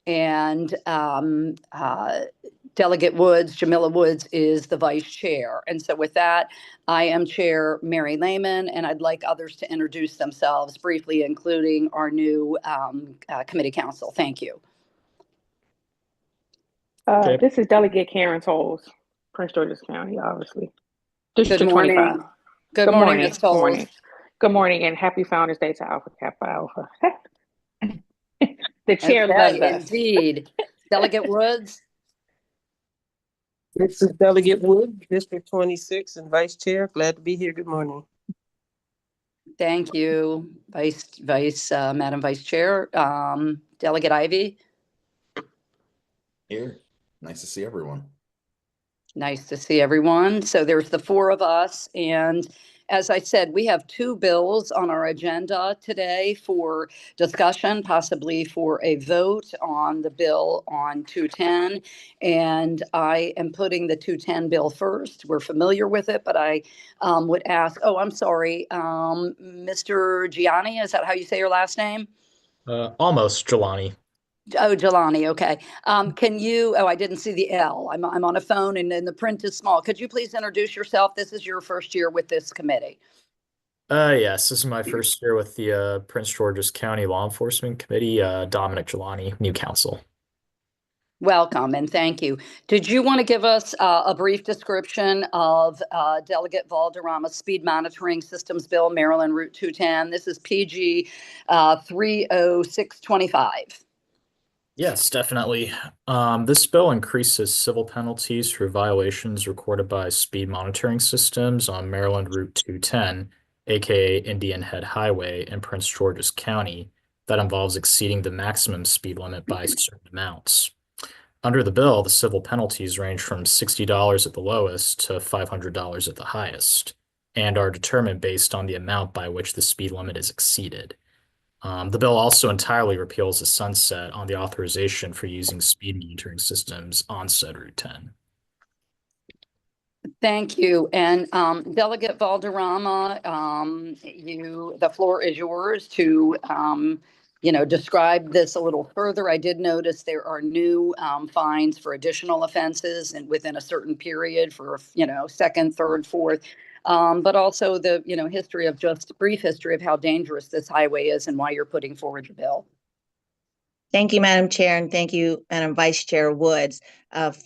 and Delegate Woods, Jamila Woods, is the vice chair. And so with that, I am Chair Mary Lehman, and I'd like others to introduce themselves briefly, including our new committee council. Thank you. This is Delegate Karen Tolles, Prince George's County, obviously. District Good morning. 25. Good morning, Ms. Tolles. Good morning. Good morning, and happy Founders Day to Alpha Kappa Alpha. The chair loves us. Indeed. Delegate Woods. This is Delegate Wood, District 26 and Vice Chair. Glad to be here. Good morning. Thank you, Madam Vice Chair. Delegate Ivy. Here. Nice to see everyone. Nice to see everyone. So there's the four of us. And as I said, we have two bills on our agenda today for discussion, possibly for a vote on the bill on 210. And I am putting the 210 bill first. We're familiar with it, but I would ask, I'm sorry, Mr. Gianni, is that how you say your last name? Almost, Jelani. Oh, Jelani, okay. Can you, I didn't see the L. I'm on a phone and the print is small. Could you please introduce yourself? This is your first year with this committee. Yes, this is my first year with the Prince George's County Law Enforcement Committee. Dominic Jelani, new counsel. Welcome and thank you. Did you want to give us a brief description of Delegate Valderrama's Speed Monitoring Systems Bill, Maryland Route 210? This is PG 30625. Yes, definitely. This bill increases civil penalties for violations recorded by speed monitoring systems on Maryland Route 210, aka Indian Head Highway in Prince George's County, that involves exceeding the maximum speed limit by certain amounts. Under the bill, the civil penalties range from $60 at the lowest to $500 at the highest, and are determined based on the amount by which the speed limit is exceeded. The bill also entirely repeals the sunset on the authorization for using speed monitoring systems on said Route 10. Thank you. And Delegate Valderrama, the floor is yours to describe this a little further. I did notice there are new fines for additional offenses and within a certain period for second, third, fourth. But also the brief history of how dangerous this highway is and why you're putting forward the bill. Thank you, Madam Chair, and thank you, Madam Vice Chair Woods.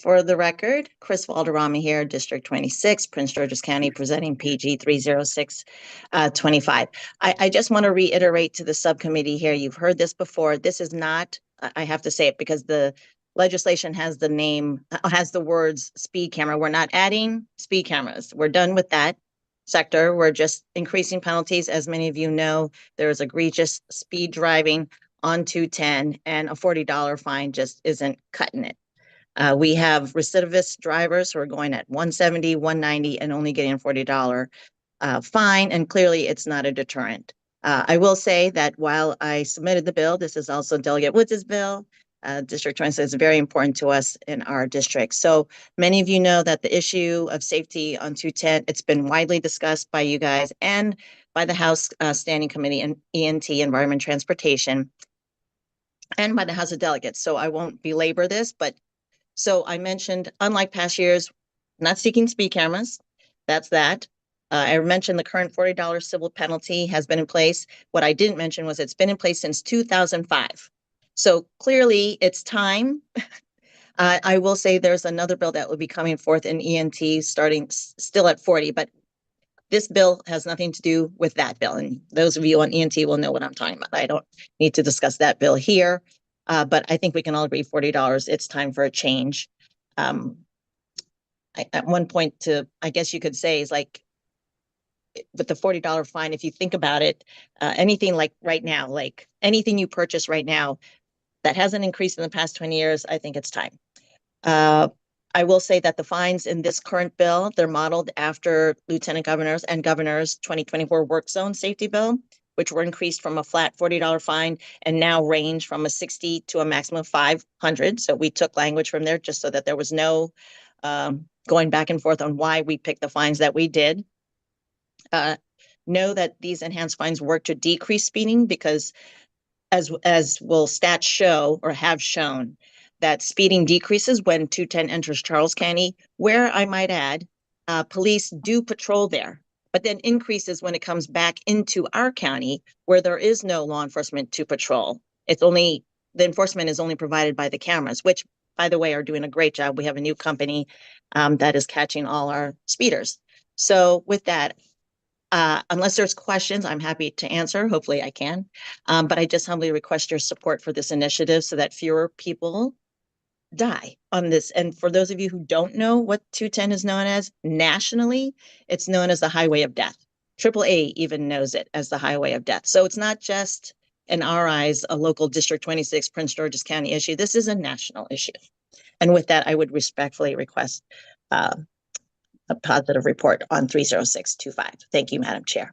For the record, Chris Valderrama here, District 26, Prince George's County, presenting PG 30625. I just want to reiterate to the subcommittee here, you've heard this before. This is not, I have to say it because the legislation has the words speed camera. We're not adding speed cameras. We're done with that sector. We're just increasing penalties. As many of you know, there is egregious speed driving on 210, and a $40 fine just isn't cutting it. We have recidivist drivers who are going at 170, 190, and only getting a $40 fine, and clearly it's not a deterrent. I will say that while I submitted the bill, this is also Delegate Woods' bill. District 26 is very important to us in our district. So many of you know that the issue of safety on 210, it's been widely discussed by you guys and by the House Standing Committee and ENT, Environment and Transportation, and by the House of Delegates. So I won't belabor this, but so I mentioned, unlike past years, not seeking speed cameras. That's that. I mentioned the current $40 civil penalty has been in place. What I didn't mention was it's been in place since 2005. So clearly it's time. I will say there's another bill that will be coming forth in ENT starting still at 40, but this bill has nothing to do with that bill. And those of you on ENT will know what I'm talking about. I don't need to discuss that bill here, but I think we can all agree $40, it's time for a change. At one point I guess you could say is like, with the $40 fine, if you think about it, anything like right now, like anything you purchase right now, that hasn't increased in the past 20 years, I think it's time. I will say that the fines in this current bill, they're modeled after Lieutenant Governor's and Governor's 2024 Work Zone Safety Bill, which were increased from a flat $40 fine and now range from a 60 to a maximum of 500. So we took language from there just so that there was no going back and forth on why we picked the fines that we did. Know that these enhanced fines work to decrease speeding because as will stats show or have shown, that speeding decreases when 210 enters Charles County, where I might add, police do patrol there, but then increases when it comes back into our county where there is no law enforcement to patrol. The enforcement is only provided by the cameras, which, by the way, are doing a great job. We have a new company that is catching all our speeders. So with that, unless there's questions, I'm happy to answer. Hopefully I can. But I just humbly request your support for this initiative so that fewer people die on this. And for those of you who don't know what 210 is known as, nationally, it's known as the highway of death. AAA even knows it as the highway of death. So it's not just, in our eyes, a local District 26 Prince George's County issue. This is a national issue. And with that, I would respectfully request a positive report on 30625. Thank you, Madam Chair.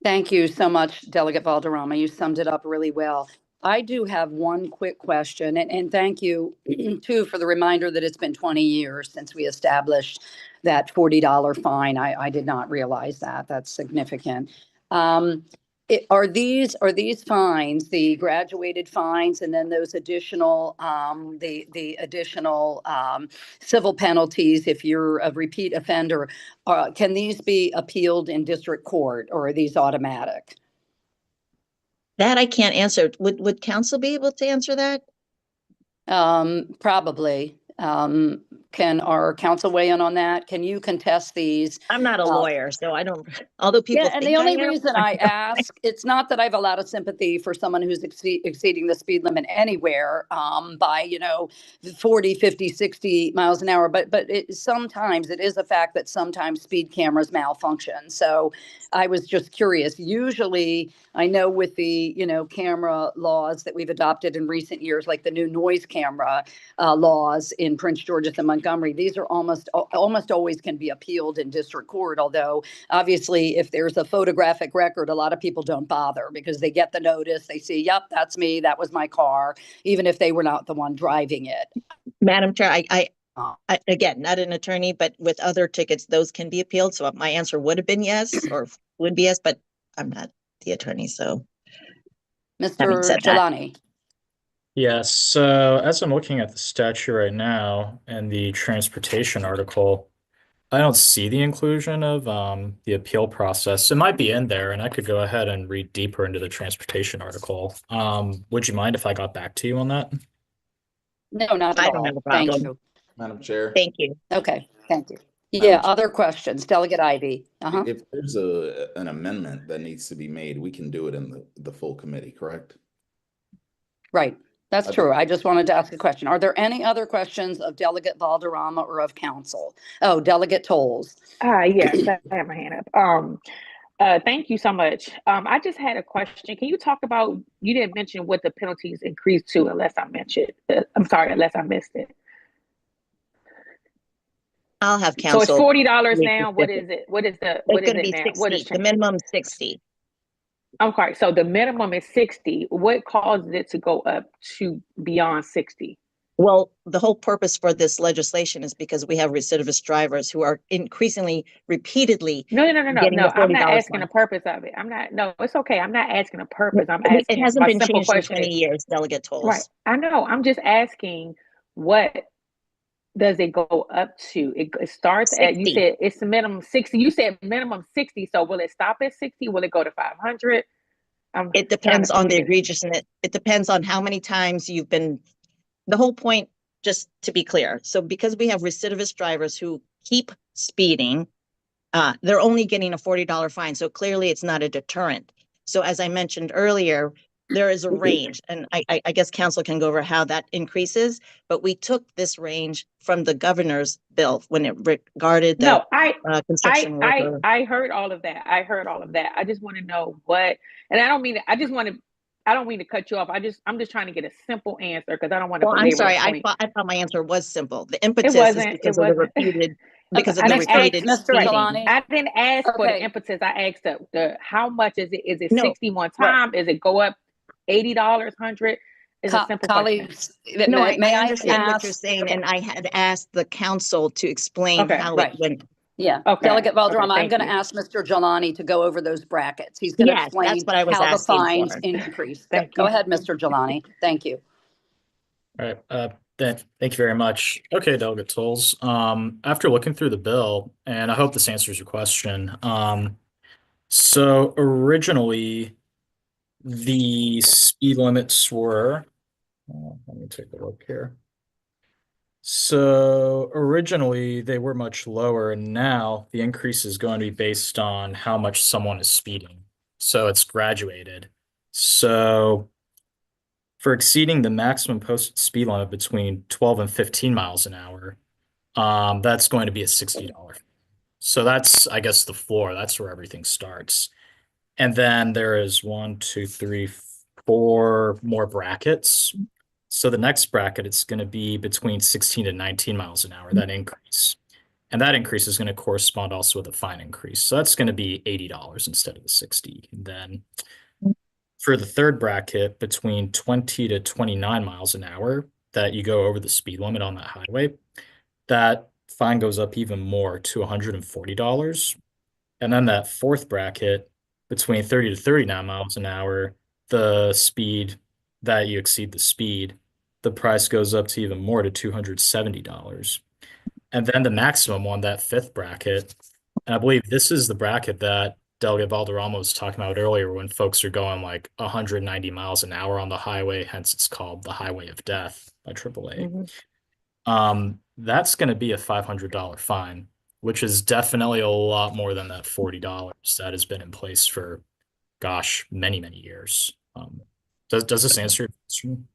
Thank you so much, Delegate Valderrama. You summed it up really well. I do have one quick question, and thank you, too, for the reminder that it's been 20 years since we established that $40 fine. I did not realize that. That's significant. Are these fines, the graduated fines, and then those additional, the additional civil penalties if you're a repeat offender, can these be appealed in district court, or are these automatic? That I can't answer. Would council be able to answer that? Probably. Can our council weigh in on that? Can you contest these? I'm not a lawyer, so I don't, although people Yeah, and think the only I am. reason I ask, it's not that I have a lot of sympathy for someone who's exceeding the speed limit anywhere by, 40, 50, 60 miles an hour, but sometimes it is a fact that sometimes speed cameras malfunction. So I was just curious. Usually, I know with the, camera laws that we've adopted in recent years, like the new noise camera laws in Prince George's and Montgomery, these are almost always can be appealed in district court, although obviously, if there's a photographic record, a lot of people don't bother because they get the notice. They see, yep, that's me. That was my car, even if they were not the one driving it. Madam Chair, I again, not an attorney, but with other tickets, those can be appealed. So my answer would have been yes, or would be yes, but I'm not the attorney. So, having Mr. said that. Jelani. Yes, so as I'm looking at the statute right now and the transportation article, I don't see the inclusion of the appeal process. It might be in there, and I could go ahead and read deeper into the transportation article. Would you mind if I got back to you on that? No, not at I all. don't have a Thank problem. you. Madam Chair, Thank you. Okay, thank you. Madam Yeah, Chair. other questions? Delegate Ivy. if there's an amendment that needs to be made, we can do it in the full committee, correct? Right. That's Okay. true. I just wanted to ask a question. Are there any other questions of Delegate Valderrama or of council? Oh, Delegate Tolles. Yes, I have my hand up. Thank you so much. I just had a question. Can you talk about, you didn't mention what the penalties increased to unless I mentioned, unless I missed it. I'll have So council. it's $40 be now. What specific. is it? What is It's going to it be now? 60. What is The changed? minimum 60. I'm sorry. So the minimum is 60. What causes it to go up to beyond 60? Well, the whole purpose for this legislation is because we have recidivist drivers who are increasingly, repeatedly No. getting the I'm not $40 asking fine. the purpose of it. No, it's okay. I'm not asking the purpose. I'm asking It hasn't my been simple changed in question 20 is, years, Delegate Tolles. right. I know. I'm just asking, what does it go up to? It starts at, you 60. said it's the minimum 60. You said minimum 60. So will it stop at 60? Will it go to 500? It depends on the egregiousness. It depends on how many times you've been, the whole point, just to be clear. So because we have recidivist drivers who keep speeding, they're only getting a $40 fine. So clearly it's not a deterrent. So as I mentioned earlier, there is a range, and I guess council can go over how that increases, but we took this range from the governor's bill when it regarded the construction worker. I heard all of that. I just want to know what, and I don't mean to cut you off. I'm just trying to get a simple answer because I don't want to belabor I'm sorry. the point. I thought my answer was simple. The impetus is because of the repeated, because of the repeated Mr. speeding. Jelani. I didn't ask for the Okay. impetus. I asked the how much is it? Is it No. 61 time? Is it go up $80, 100? It's a simple question. Colleagues, No, may I I understand what you're ask? saying, and I had asked the council to explain Okay, how right. it went. Yeah, Okay, Delegate Valderrama, I'm thank going to you. ask Mr. Jelani to go over those brackets. He's going to Yes, that's explain what I was how the asking fines for. increase. Thank Go you. ahead, Mr. Jelani. Thank you. All right, thank you very much. Okay, Delegate Tolles. After looking through the bill, and I hope this answers your question. So originally, the speed limits were, let me take a look here. So originally they were much lower, and now the increase is going to be based on how much someone is speeding. So it's graduated. So for exceeding the maximum posted speed limit between 12 and 15 miles an hour, that's going to be a $60. So that's, I guess, the floor. That's where everything starts. And then there is 1, 2, 3, 4 more brackets. So the next bracket, it's going to be between 16 to 19 miles an hour, that increase. And that increase is going to correspond also with a fine increase. So that's going to be $80 instead of the 60. And then for the third bracket, between 20 to 29 miles an hour, that you go over the speed limit on that highway, that fine goes up even more to $140. And then that fourth bracket, between 30 to 39 miles an hour, the speed that you exceed the speed, the price goes up to even more to $270. And then the maximum one, that fifth bracket, and I believe this is the bracket that Delegate Valderrama was talking about earlier when folks are going like 190 miles an hour on the highway, hence it's called the Highway of Death by AAA. That's going to be a $500 fine, which is definitely a lot more than that $40 that has been in place for, gosh, many, many years. Does this answer your question?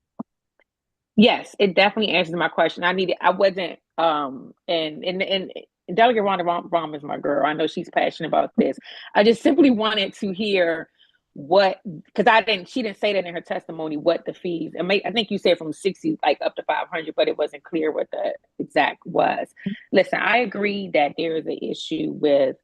Yes, it definitely answers my question. I wasn't, and Delegate Rhonda Baum is my girl. I know she's passionate about this. I just simply wanted to hear because she didn't say that in her testimony, what the fees, I think you said from 60, like up to 500, but it wasn't clear what the exact was. Listen, I agree that there is an issue with,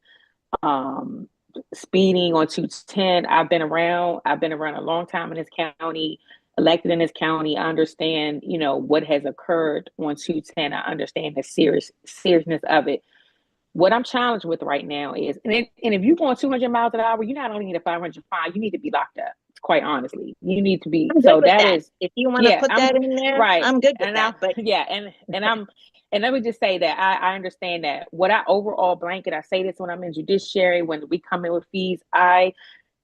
speeding on 210. I've been around a long time in this county, elected in this county. I understand, what has occurred on 210. I understand the seriousness of it. What I'm challenged with right now is, and if you're going 200 miles an hour, you not only need a 500 fine, you need to be locked up. Quite honestly, you need to be. I'm good with that. If you want to put that in there, right. I'm good with And that. But yeah, and let me just say that I understand that. What I overall blanket, I say this when I'm in judiciary, when we come in with fees, I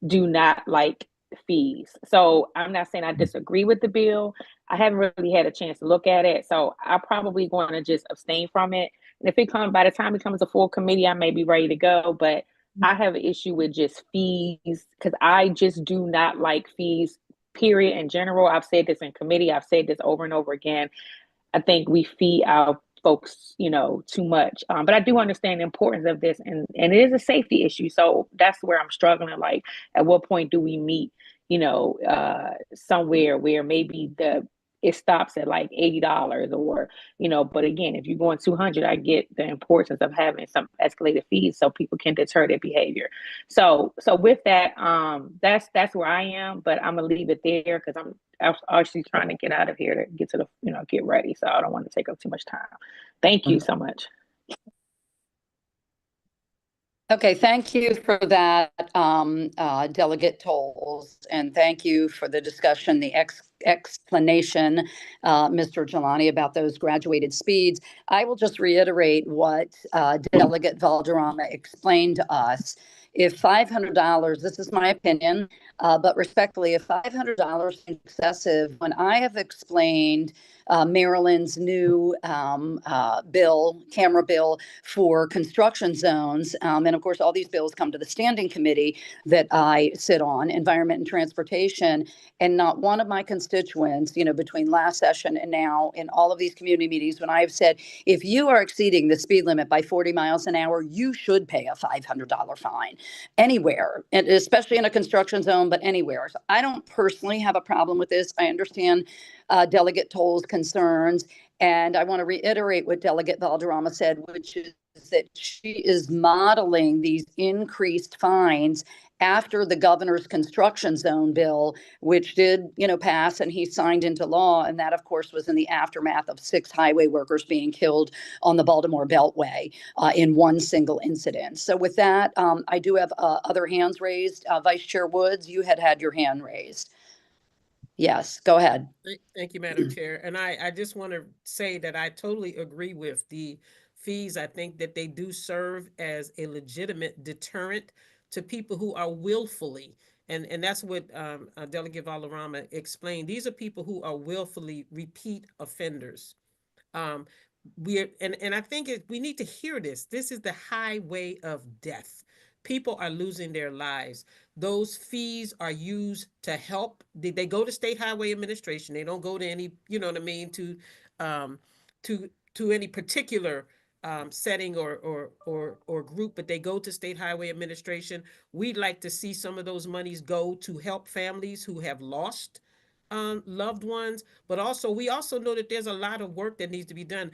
do not like fees. So I'm not saying I disagree with the bill. I haven't really had a chance to look at it. So I probably going to just abstain from it. And if by the time it comes to full committee, I may be ready to go. But I have an issue with just fees because I just do not like fees, period, in general. I've said this in committee. I've said this over and over again. I think we fee our folks, too much. But I do understand the importance of this, and it is a safety issue. So that's where I'm struggling. Like, at what point do we meet, somewhere where maybe it stops at like $80 or, but again, if you're going 200, I get the importance of having some escalated fees so people can deter their behavior. So with that, that's where I am, but I'm gonna leave it there because I'm actually trying to get out of here to get to the, get ready. So I don't want to take up too much time. Thank you so much. Okay, thank you for that, Delegate Tolles, and thank you for the discussion, the explanation, Mr. Jelani, about those graduated speeds. I will just reiterate what Delegate Valderrama explained to us. If $500, this is my opinion, but respectfully, if $500 is excessive, when I have explained Maryland's new camera bill for construction zones. And of course, all these bills come to the standing committee that I sit on, Environment and Transportation. And not one of my constituents, between last session and now in all of these community meetings, when I have said, if you are exceeding the speed limit by 40 miles an hour, you should pay a $500 fine anywhere, and especially in a construction zone, but anywhere. So I don't personally have a problem with this. I understand Delegate Tolles' concerns. And I want to reiterate what Delegate Valderrama said, which is that she is modeling these increased fines after the governor's construction zone bill, which did, pass and he signed into law. And that, of course, was in the aftermath of 6 highway workers being killed on the Baltimore Beltway in one single incident. So with that, I do have other hands raised. Vice Chair Woods, you had your hand raised. Yes, go ahead. Thank you, Madam Chair. And I just want to say that I totally agree with the fees. I think that they do serve as a legitimate deterrent to people who are willfully, and that's what Delegate Valderrama explained. These are people who are willfully repeat offenders. And I think we need to hear this. This is the highway of death. People are losing their lives. Those fees are used to help. They go to State Highway Administration. They don't go to any, you know what I mean, to any particular setting or group, but they go to State Highway Administration. We'd like to see some of those monies go to help families who have lost loved ones, but also we also know that there's a lot of work that needs to be done.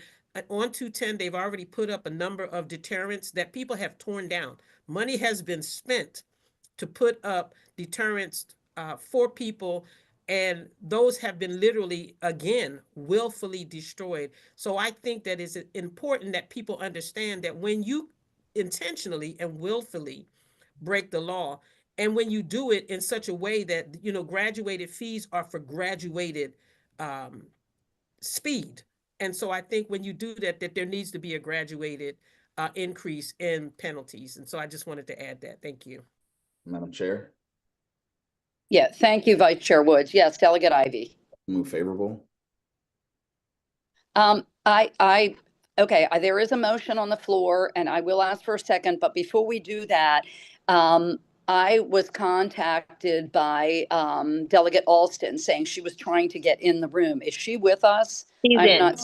On 210, they've already put up a number of deterrents that people have torn down. Money has been spent to put up deterrents for people, and those have been literally, again, willfully destroyed. So I think that it's important that people understand that when you intentionally and willfully break the law, and when you do it in such a way that, graduated fees are for graduated speed. And so I think when you do that, that there needs to be a graduated increase in penalties. And so I just wanted to add that. Thank you. Madam Chair, Yeah, thank you, Vice Chair Woods. Yes, Delegate Ivy. move favorable. Okay, there is a motion on the floor and I will ask for a second, but before we do that, I was contacted by Delegate Alston saying she was trying to get in the room. Is she with us? She's in.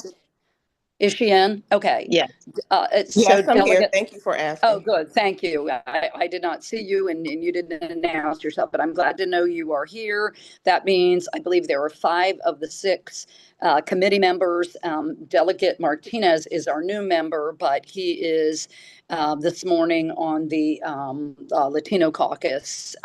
Is she in? Okay. Yes. Yes, I'm here. Thank you for asking. Oh, good. Thank you. I did not see you and you didn't announce yourself, but I'm glad to know you are here. That means I believe there are 5 of the 6 committee members. Delegate Martinez is our new member, but he is this morning on the Latino caucus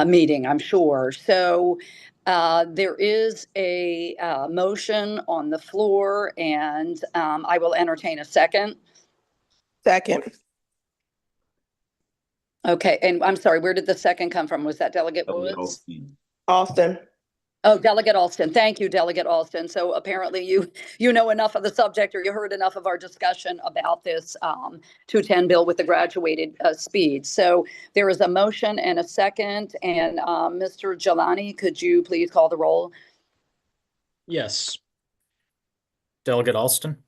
meeting, I'm sure. So there is a motion on the floor and I will entertain a second. Second. Okay, and I'm sorry, where did the second come from? Was that Delegate Woods? Austin. Oh, Delegate Alston. Thank you, Delegate Alston. So apparently you know enough of the subject, or you heard enough of our discussion about this 210 bill with the graduated speed. So there is a motion and a second. And Mr. Jelani, could you please call the roll? Yes. Delegate Alston?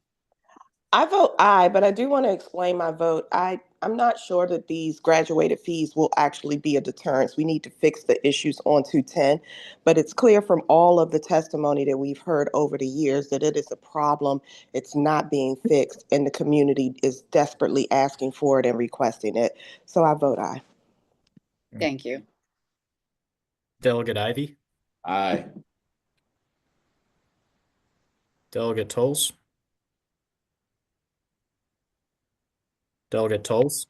I vote aye, but I do want to explain my vote. I'm not sure that these graduated fees will actually be a deterrence. We need to fix the issues on 210, but it's clear from all of the testimony that we've heard over the years that it is a problem. It's not being fixed, and the community is desperately asking for it and requesting it. So I vote aye. Thank you. Delegate Ivy? Aye. Delegate Tolles? Delegate Tolles?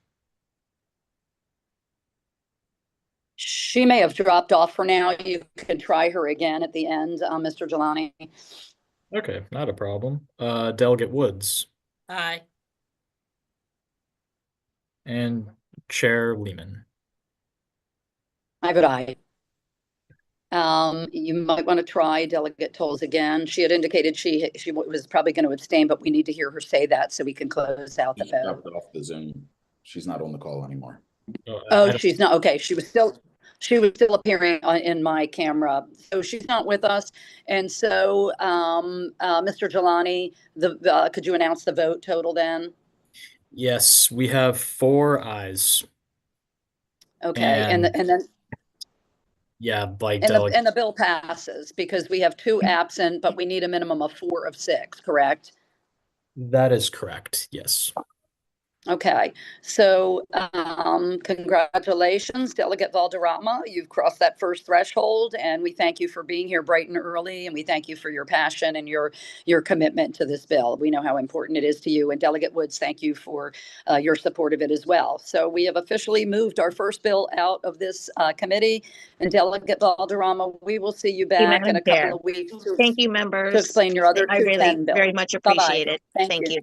She may have dropped off for now. You could try her again at the end, Mr. Jelani. Okay, not a problem. Delegate Woods? Aye. And Chair Lehman? I vote aye. You might want to try Delegate Tolles again. She had indicated she was probably going to abstain, but we need to hear her say that so we can close out the She vote. dropped off the Zoom. She's not on the call anymore. Oh, she's not. Okay, she was still appearing in my camera, so she's not with us. And so, Mr. Jelani, could you announce the vote total then? Yes, we have 4 ayes. Okay, and then. Yeah, like and the bill passes because we have 2 absent, but we need a minimum of 4 of 6, correct? That is correct, yes. Okay, so congratulations, Delegate Valderrama. You've crossed that first threshold, and we thank you for being here bright and early, and we thank you for your passion and your commitment to this bill. We know how important it is to you, and Delegate Woods, thank you for your support of it as well. So we have officially moved our first bill out of this committee, and Delegate Valderrama, we will see you back in Madam a Chair. couple of weeks Thank you, to members. explain your other I really 210 bill. very much Bye-bye. appreciate it. Thank you.